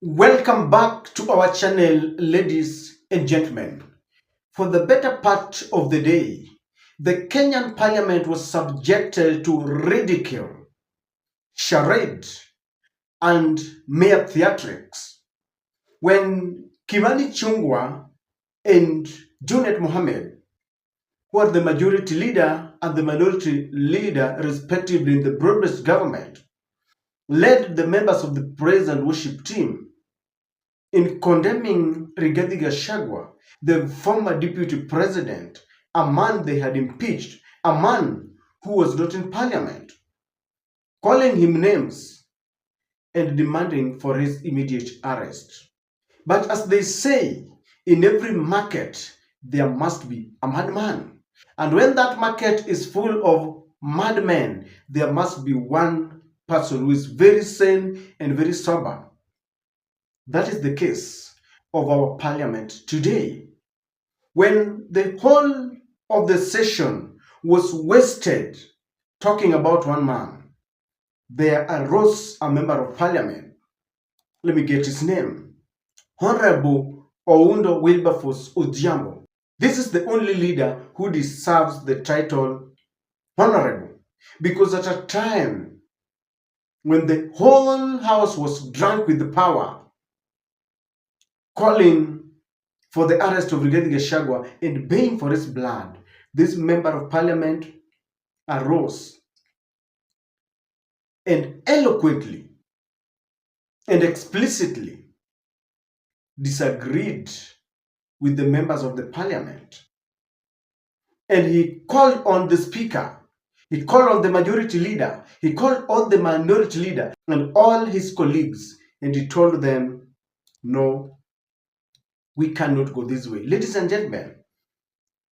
Welcome back to our channel, ladies and gentlemen. For the better part of the day, the Kenyan Parliament was subjected to ridicule, charade, and mere theatrics when Ichungwa and Junet who are the majority leader and the minority leader respectively in the broad-based government, led the members of the praise and worship team in condemning Rigathi Gachagua, the former deputy president, a man they had impeached, a man who was not in parliament, calling him names and demanding for his immediate arrest. But as they say, in every market, there must be a madman. And when that market is full of madmen, there must be one person who is very sane and very sober. That is the case of our parliament today. When the whole of the session was wasted talking about one man, there arose a member of parliament. Let me get his name. Honorable Wilberforce. This is the only leader who deserves the title honorable, because at a time when the whole house was drunk with the power, calling for the arrest of Rigathi Gachagua and baying for his blood, this member of parliament arose and eloquently and explicitly disagreed with the members of the parliament. And he called on the speaker, he called on the majority leader, he called on the minority leader and all his colleagues, and he told them, no, we cannot go this way. Ladies and gentlemen,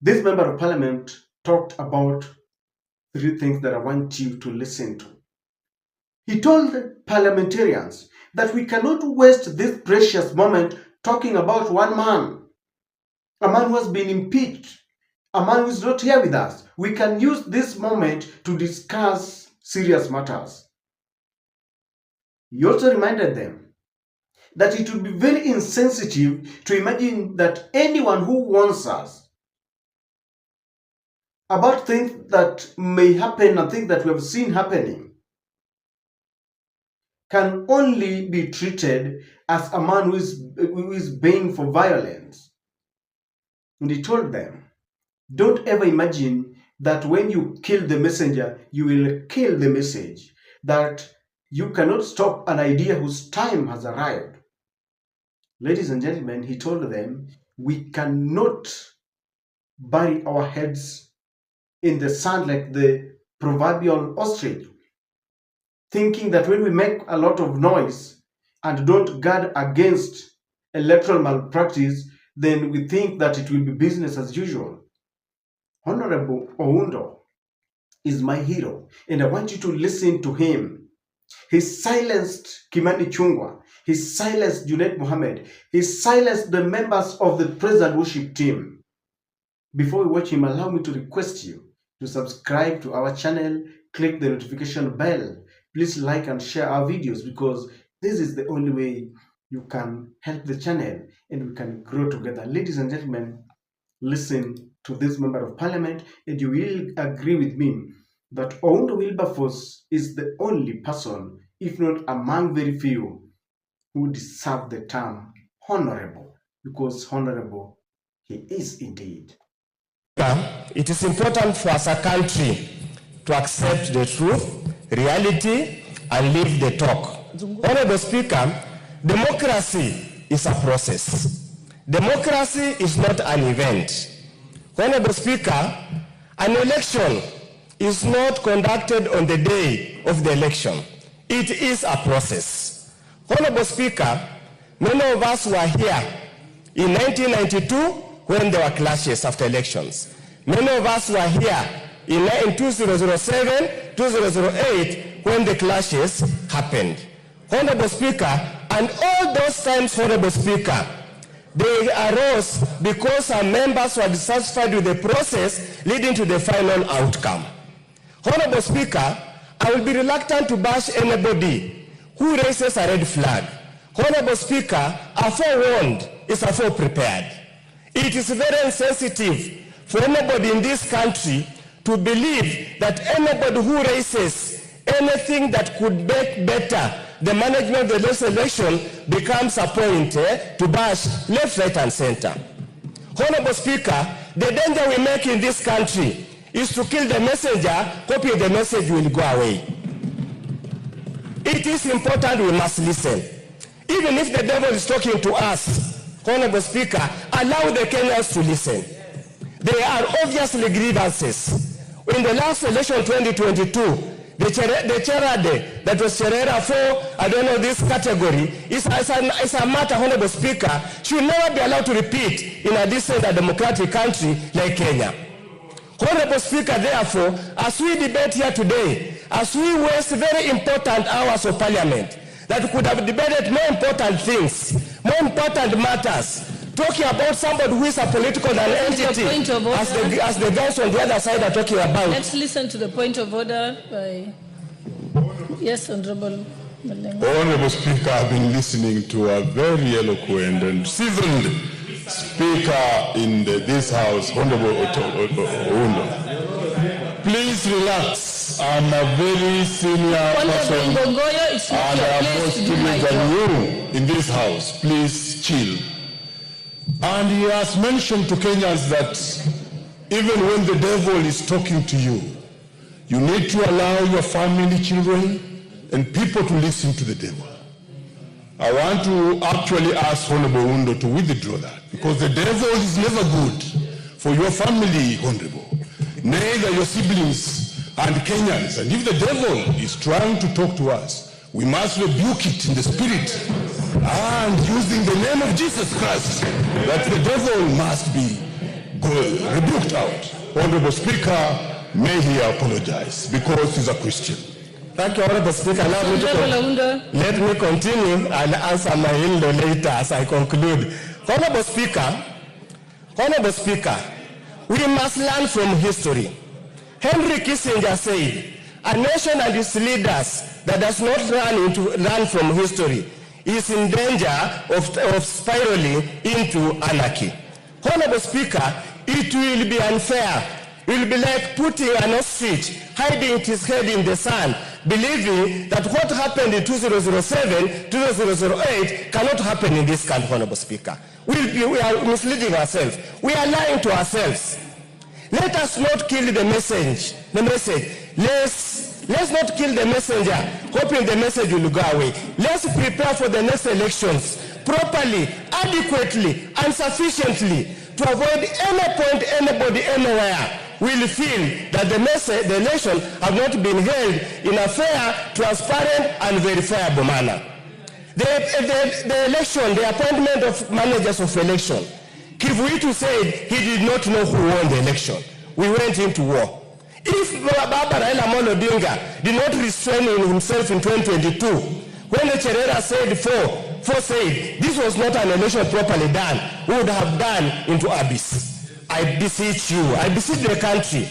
this member of parliament talked about three things that I want you to listen to. He told the parliamentarians that we cannot waste this precious moment talking about one man, a man who has been impeached, a man who is not here with us. We can use this moment to discuss serious matters. He also reminded them that it would be very insensitive to imagine that anyone who warns us about things that may happen and things that we have seen happening can only be treated as a man who is baying for violence. And he told them, don't ever imagine that when you kill the messenger, you will kill the message, that you cannot stop an idea whose time has arrived. Ladies and gentlemen, he told them, we cannot bury our heads in the sand like the proverbial ostrich, thinking that when we make a lot of noise and don't guard against electoral malpractice, then we think that it will be business as usual. Honorable Oundo is my hero, and I want you to listen to him. He silenced Ichungwa. He silenced Junet. He silenced the members of the praise and worship team. Before we watch him, allow me to request you to subscribe to our channel, click the notification bell. Please like and share our videos, because this is the only way you can help the channel and we can grow together. Ladies and gentlemen, listen to this member of parliament and you will agree with me that Oundo Wilberforce is the only person, if not among very few, who deserve the term honorable, because honorable he is indeed. It is important for us as a country to accept the truth, reality, and leave the talk. Honorable Speaker, democracy is a process. Democracy is not an event. Honorable Speaker, an election is not conducted on the day of the election. It is a process. Honorable Speaker, many of us were here in 1992 when there were clashes after elections. Many of us were here in 2007, 2008 when the clashes happened. Honorable Speaker, and all those times, Honorable Speaker, they arose because our members were dissatisfied with the process leading to the final outcome. Honorable Speaker, I will be reluctant to bash anybody who raises a red flag Honorable Speaker, a forewarned is a foreprepared. It is very insensitive for anybody in this country to believe that anybody who raises anything that could make better the management of this election becomes a point to bash left, right, and center. Honorable Speaker, the danger we make in this country is to kill the messenger, copy the message will go away. It is important we must listen. Even if the devil is talking to us, Honorable Speaker, allow the Kenyans to listen. There are obviously grievances. In the last election 2022, the charade that was Cherera for, I don't know, this category, is a matter, Honorable Speaker, should never be allowed to repeat in a decent and democratic country like Kenya. Honorable Speaker, therefore, as we debate here today, as we waste very important hours of Parliament, that could have debated more important things, more important matters, talking about somebody who is a political entity, as the guys on the other side are talking about. Let's listen to the point of order by... Yes, Honorable Malenga. Honorable Speaker, I've been listening to a very eloquent and seasoned speaker in this House, Honorable Oundo. Please relax. I'm a very senior person and I have more experience than you in this House. Please chill. And he has mentioned to Kenyans that even when the devil is talking to you, you need to allow your family, children, and people to listen to the devil. I want to actually ask Honorable Oundo to withdraw that, because the devil is never good for your family, Honorable, neither your siblings and Kenyans. And if the devil is trying to talk to us, we must rebuke it in the spirit and using the name of Jesus Christ, that the devil must be rebuked out. Honorable Speaker, may he apologize because he's a Christian. Thank you, Honorable Speaker. Now let me continue and answer my in-law later as I conclude. Honorable Speaker, we must learn from history. Henry Kissinger said, a nation and its leaders that does not learn from history is in danger of spiraling into anarchy. Honorable Speaker, it will be unfair. It will be like putting an ostrich hiding his head in the sand, believing that what happened in 2007, 2008 cannot happen in this country, Honorable Speaker. We are misleading ourselves. We are lying to ourselves. Let us not kill the message. Let's not kill the messenger, hoping the message will go away. Let's prepare for the next elections properly, adequately, and sufficiently to avoid any point anybody anywhere will feel that the election have not been held in a fair, transparent, and verifiable manner. The election, the appointment of managers of election, Kivuitu said he did not know who won the election. We went into war. If Baba Raila Amolo Odinga did not restrain himself in 2022, when the Cherera said four said this was not an election properly done, we would have done into abyss. I beseech you, I beseech the country,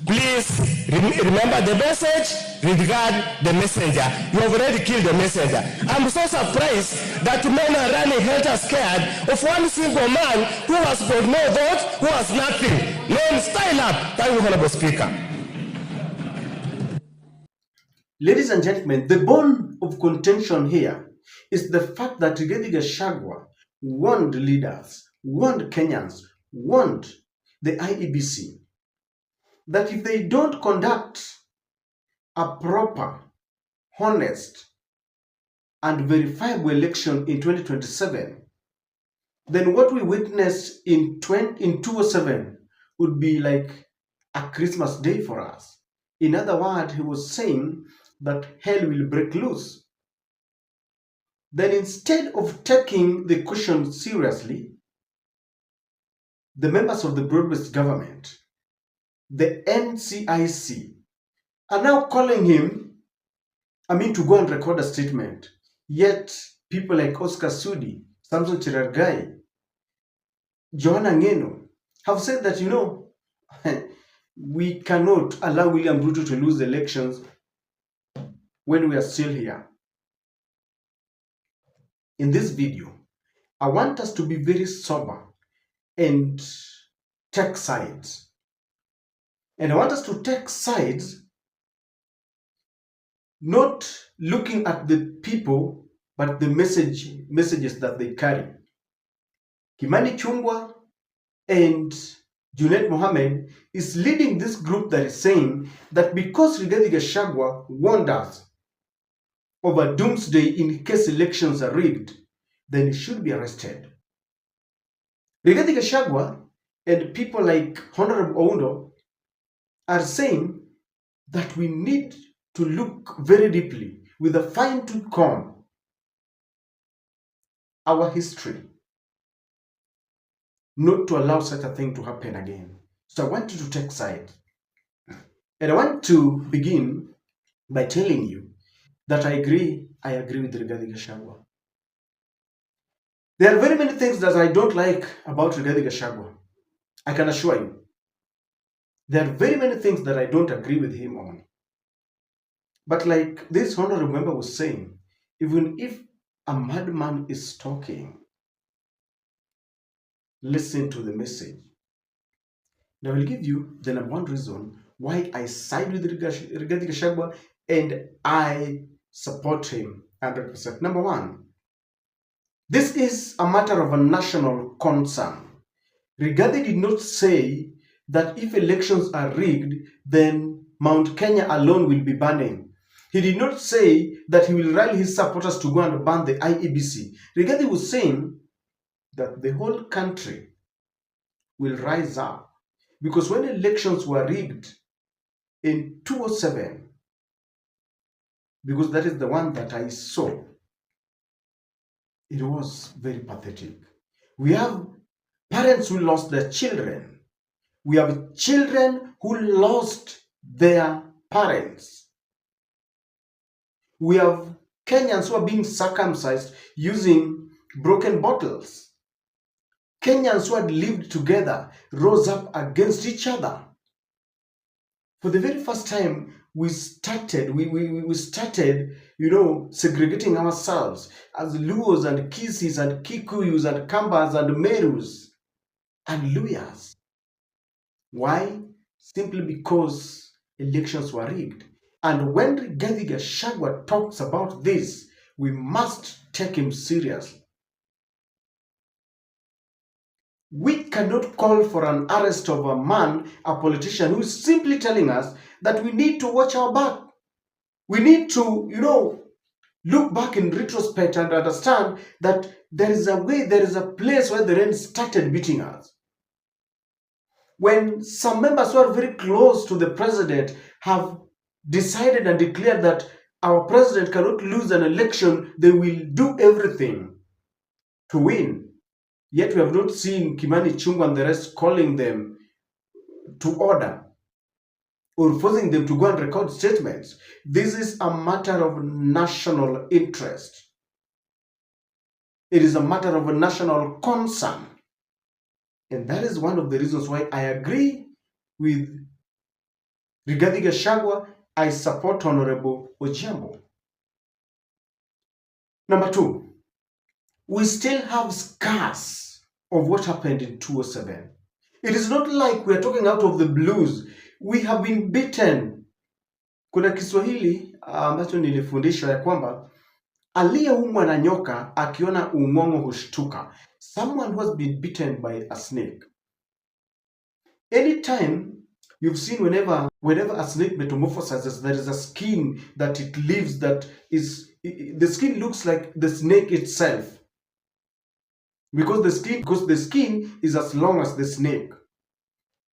please remember the message, regard the messenger. You have already killed the messenger. I'm so surprised that men are running helter-scared of one single man who has got no vote, who has nothing. Men, style up. Thank you, Honorable Speaker. Ladies and gentlemen, the bone of contention here is the fact that Rigathi Gachagua warned leaders, warned Kenyans, warned the IEBC that if they don't conduct a proper, honest, and verifiable election in 2027, then what we witnessed in 2007 would be like a Christmas day for us. In other words, he was saying that hell will break loose. Then instead of taking the question seriously, the members of the broad-based government, the NCIC, are now calling him, to go and record a statement. Yet, people like Oscar Sudi, Samson Cherargei, Joanna Ngeno have said that, we cannot allow William Ruto to lose elections when we are still here. In this video, I want us to be very sober and take sides. And I want us to take sides not looking at the people, but the messages that they carry. Kimani Ichungwa and Junet Mohammed is leading this group that is saying that because Rigathi Gachagua warned us over doomsday in case elections are rigged, then he should be arrested. Rigathi Gachagua and people like Honorable OOKO are saying that we need to look very deeply with a fine-tooth comb our history, not to allow such a thing to happen again. So I want you to take side. And I want to begin by telling you that I agree with Rigathi Gachagua. There are very many things that I don't like about Rigathi Gachagua. I can assure you. There are very many things that I don't agree with him on. But like this honorable member was saying, even if a madman is talking, listen to the message. Now I will give you the number one reason why I side with Rigathi Gachagua and I support him 100%. Number one, this is a matter of a national concern. Rigathi did not say that if elections are rigged, then Mount Kenya alone will be burning. He did not say that he will rally his supporters to go and ban the IEBC. Rigathi was saying that the whole country will rise up. Because when elections were rigged in 2007, because that is the one that I saw, it was very pathetic. We have parents who lost their children. We have children who lost their parents. We have Kenyans who are being circumcised using broken bottles. Kenyans who had lived together rose up against each other. For the very first time, we started, segregating ourselves as Luos and Kisis and Kikuyus and Kambas and Merus and Luyas. Why? Simply because elections were rigged. And when Rigathi Gachagua talks about this, we must take him seriously. We cannot call for an arrest of a man, a politician, who is simply telling us that we need to watch our back. We need to, look back in retrospect and understand that there is a way, there is a place where the rain started beating us. When some members who are very close to the president have decided and declared that our president cannot lose an election, they will do everything to win. Yet we have not seen Kimani Ichungwa and the rest calling them to order or forcing them to go and record statements. This is a matter of national interest. It is a matter of a national concern. And that is one of the reasons why I agree with Rigathi Gachagua. I support Honorable Ojiambo. Number two, we still have scars of what happened in 2007. It is not like we are talking out of the blues. We have been beaten. Kuna Kiswahili ambacho nilifundishwa ya kwamba aliyeumwa na nyoka akiona ung'ong'o hushtuka. Someone who has been bitten by a snake. Anytime you've seen whenever a snake metamorphosizes, there is a skin that it leaves that is, the skin looks like the snake itself. Because the skin is as long as the snake.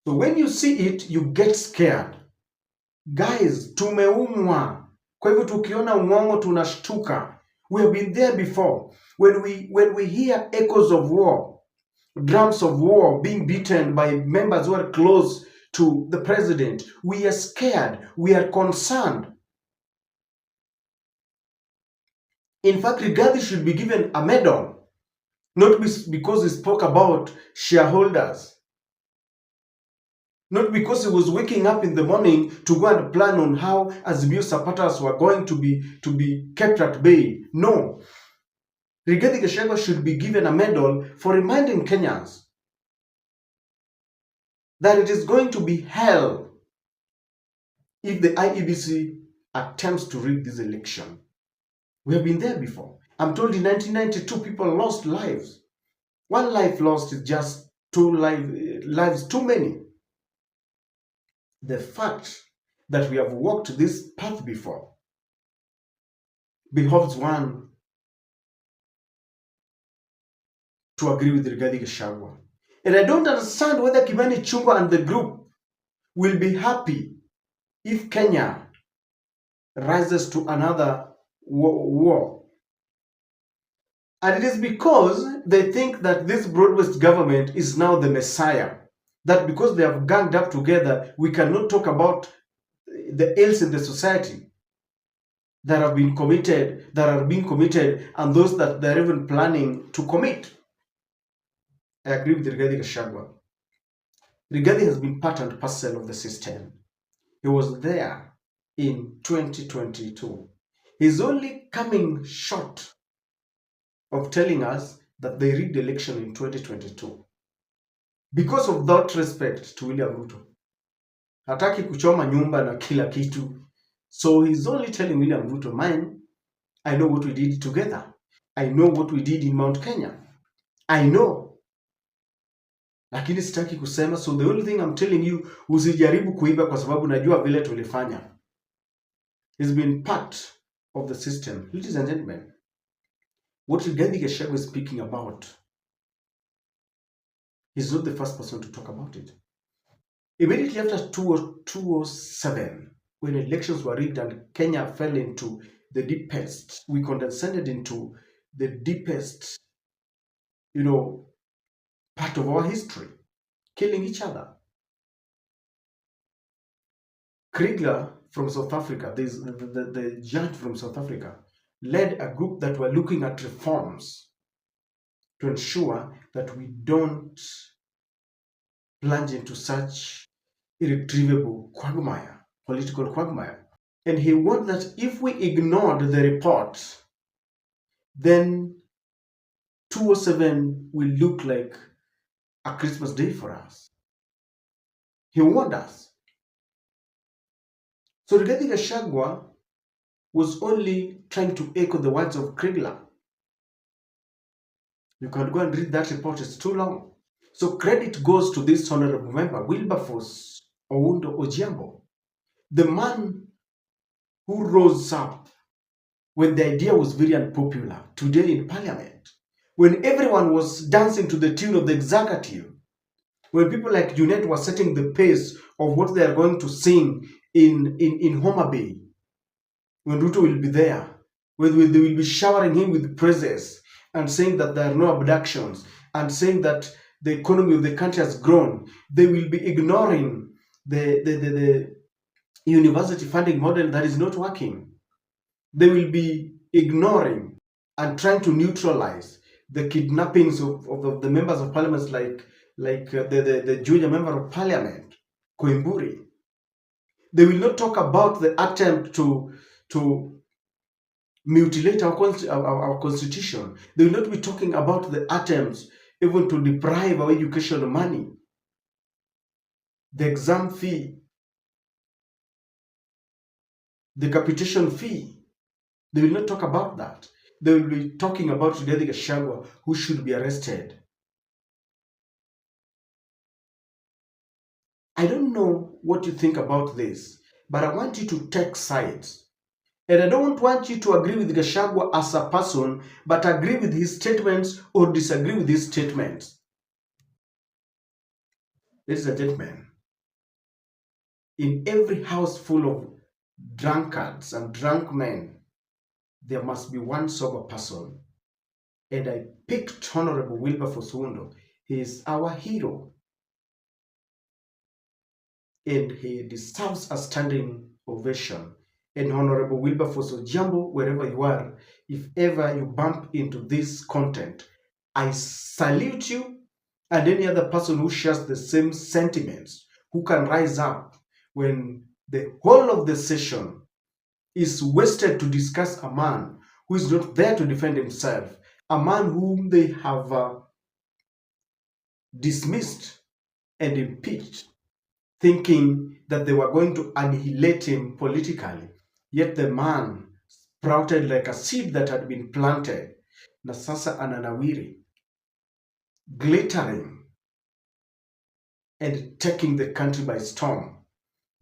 So when you see it, you get scared. Guys, tumeumwa. Kwa hivyo tukiona ung'ong'o tunashtuka. We have been there before. When we hear echoes of war, drums of war being beaten by members who are close to the president, we are scared. We are concerned. In fact, Rigathi should be given a medal. Not because he spoke about shareholders. Not because he was waking up in the morning to go and plan on how Azimio supporters were going to be kept at bay. No. Rigathi Gachagua should be given a medal for reminding Kenyans that it is going to be hell if the IEBC attempts to rig this election. We have been there before. I'm told in 1992 people lost lives. One life lost is just two lives too many. The fact that we have walked this path before behoves one to agree with Rigathi Gachagua. And I don't understand whether Ichungwa and the group will be happy if Kenya rises to another war. And it is because they think that this broad-based government is now the messiah. That because they have ganged up together, we cannot talk about the ills in the society that have been committed, that are being committed, and those that they're even planning to commit. I agree with Rigathi Gachagua. Rigathi has been part and parcel of the system. He was there in 2022. He's only coming short of telling us that they rigged the election in 2022 because of that respect to William Ruto. Hataki kuchoma nyumba na kila kitu. So he's only telling William Ruto, man, I know what we did together. I know what we did in Mount Kenya. I know. Lakini sitaki kusema, so the only thing I'm telling you, usijaribu kuiba kwa sababu najua vile tulifanya. He's been part of the system. Ladies and gentlemen, what Rigathi Gachagua is speaking about, he's not the first person to talk about it. Immediately after 2007, when elections were rigged and Kenya fell into the deepest, we condescended into the deepest, part of our history, killing each other. Kriegler from South Africa, the giant from South Africa, led a group that were looking at reforms to ensure that we don't plunge into such irretrievable quagmire, political quagmire. And he warned that if we ignored the report, then 2007 will look like a Christmas day for us. He warned us. So Rigathi Gachagua was only trying to echo the words of Kriegler. You can go and read that report, it's too long. So credit goes to this honorable member, Wilberforce Oundo Ojiambo, the man who rose up when the idea was very unpopular today in Parliament, when everyone was dancing to the tune of the executive, when people like Junet were setting the pace of what they are going to sing in Homa Bay, when Ruto will be there, when they will be showering him with praises and saying that there are no abductions and saying that the economy of the country has grown, they will be ignoring the university funding model that is not working. They will be ignoring and trying to neutralize the kidnappings of the members of parliament, like the junior member of parliament, Koimburi. They will not talk about the attempt to mutilate our constitution. They will not be talking about the attempts even to deprive our education money, the exam fee, the capitation fee. They will not talk about that. They will be talking about Rigathi Gachagua, who should be arrested. I don't know what you think about this, but I want you to take sides. And I don't want you to agree with Gachagua as a person, but agree with his statements or disagree with his statements. Ladies and gentlemen, in every house full of drunkards and drunk men, there must be one sober person. And I picked Honorable Wilberforce Oundo. He is our hero. And he deserves a standing ovation. And Honorable Wilberforce Ojiambo, wherever you are, if ever you bump into this content, I salute you and any other person who shares the same sentiments, who can rise up when the whole of the session is wasted to discuss a man who is not there to defend himself a man whom they have dismissed and impeached, thinking that they were going to annihilate him politically. Yet the man sprouted like a seed that had been planted, na sasa ananawiri, glittering and taking the country by storm.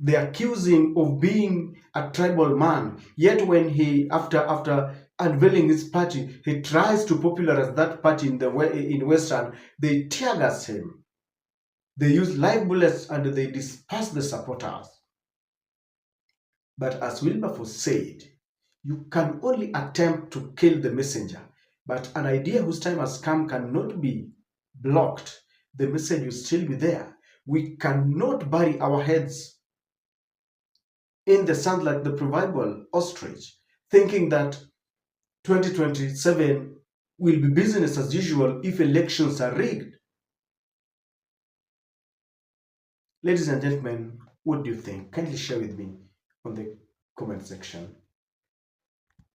They accuse him of being a tribal man, yet when he, after unveiling his party, he tries to popularize that party in Western, they tear gas him. They use live bullets and they disperse the supporters. But as Wilberforce said, you can only attempt to kill the messenger, but an idea whose time has come cannot be blocked. The message will still be there. We cannot bury our heads in the sand like the proverbial ostrich, thinking that 2027 will be business as usual if elections are rigged. Ladies and gentlemen, what do you think? Kindly share with me on the comment section.